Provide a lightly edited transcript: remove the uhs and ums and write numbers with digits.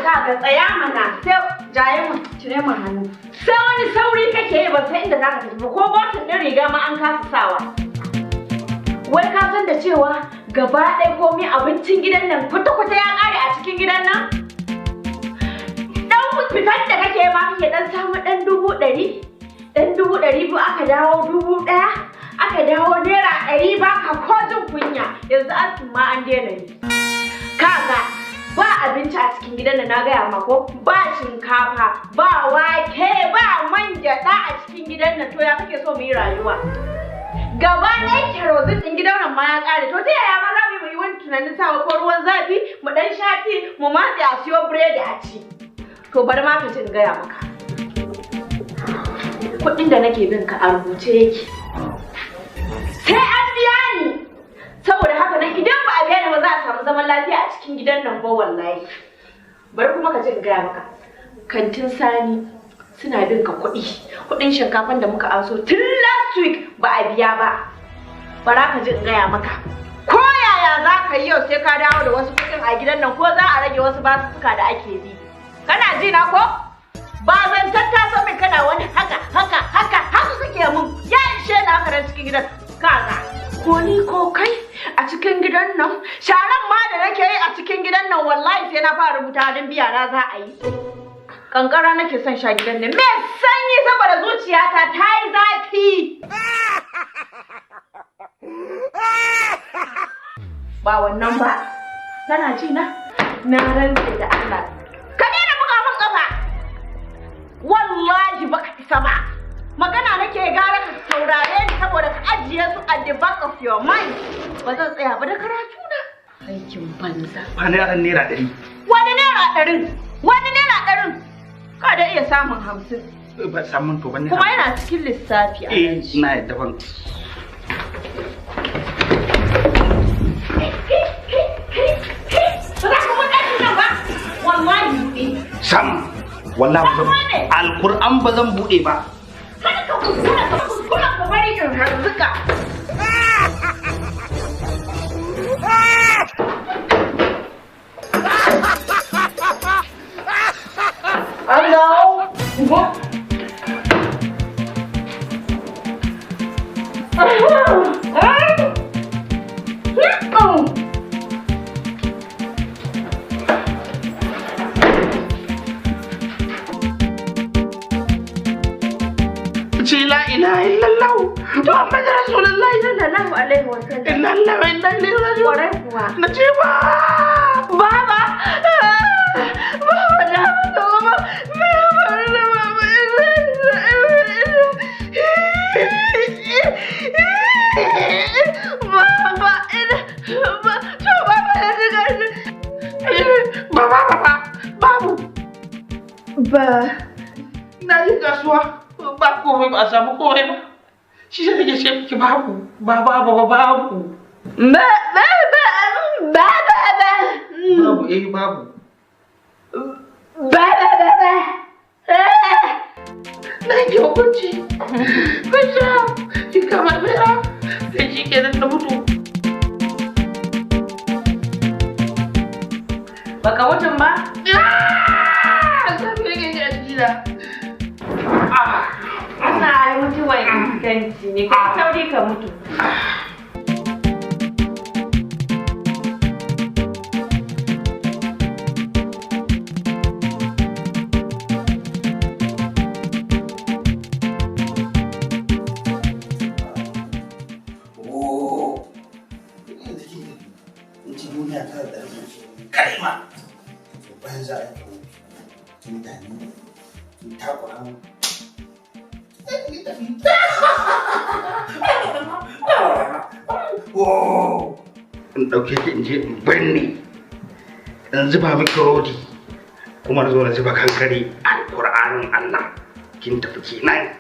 Kaga tsaya mana sai jaye mu cire mu hannu. Sai wani sauri kake yi ba sai inda zaka tafi ko botin din riga ma an kasa sawa. Wai ka san da cewa gaba ɗaya komai abincin gidan nan kwata-kwata ya ƙare a cikin gidan nan? Dan fitar da kake ma kake dan samu dan 100,000, dan 200,000 aka dawo 1,000, aka dawo naira 100 baka ko jin kunya. Yanzu asin ma an daina yi. Kaga ba abinci a cikin gidan nan na gaya ma ko ba shinkafa, ba wake, ba man gyaɗa a cikin gidan nan to ya kake so mu yi rayuwa? Gaba ɗaya kerosene ɗin gidan nan ma ya ƙare to ta yaya ma za mu yi wani tunanin sawa ko ruwan zafi mu ɗan shafi mu matse a siyo biredi a ci. To bari ma ka jin gaya maka. Kuɗin da nake bin ka a rubuce yake. Sai an biya ni. Saboda haka nan idan ba a biya ni ba za a samu zaman lafiya a cikin gidan nan ba wallahi. Bari kuma ka jin gaya maka. Kantin Sani suna bin ka kuɗin shinkafan da muka anso tun last week ba a biya ba. Bara ka jin gaya maka. Ko yaya za ka yi yau sai ka dawo da wasu kuɗin a gidan nan ko za a rage wasu basussuka da ake bi. Kana ji na ko? Ba zan tattaso min kana wani haka kake mun. Ya ishe na haka nan cikin gidan. Kaga ko ni ko kai a cikin gidan nan sharan ma da nake yi a cikin gidan nan wallahi sai na fara rubuta don biya na za a yi. Kankara nake son sha gidan nan me sanyi saboda zuciyata ta yi zafi. Ba wannan ba. Kana ji na? Na rantse da Allah. Ka daina buga min kafa. Wallahi baka isa ba. Magana nake gara ka saurare ni saboda ka ajiye su at the back of your mind. Ba zan tsaya ba da karatu na. Aikin banza. Wani yaran naira 100. Wani naira 100? Wani naira 100? Ka da iya samun 50. Ba samun to bane. Kuma yana cikin lissafi a nan. Ina yadda ban. Sam, wallahi Alkur'an ba zan bude ba. Kada ka kuskura ka bari in harzuka. Hello. La ilaha illallah Muhammad Rasulullah sallallahu alaihi wa sallam. Inna lillahi wa inna ilaihi raji'un. Kwarai kuwa. Najiba. Baba. Baba da mama. Ba. Na yi kasuwa. Ba komai ba a samu komai ba. Shi sai take ce miki babu. Babu. Babu babu. Na yi hukunci. Kasha. Ki kama bera. Sai shi kenan na mutu. Baka mutum ba? Zafi nake ji a jikina. Ana ai mutuwa inganci ne, ka sauri ka mutu. In ɗauke ki in je in birni in zuba miki rodi kuma na zo na zuba kankare alƙur'anin Allah kin tafi kenan.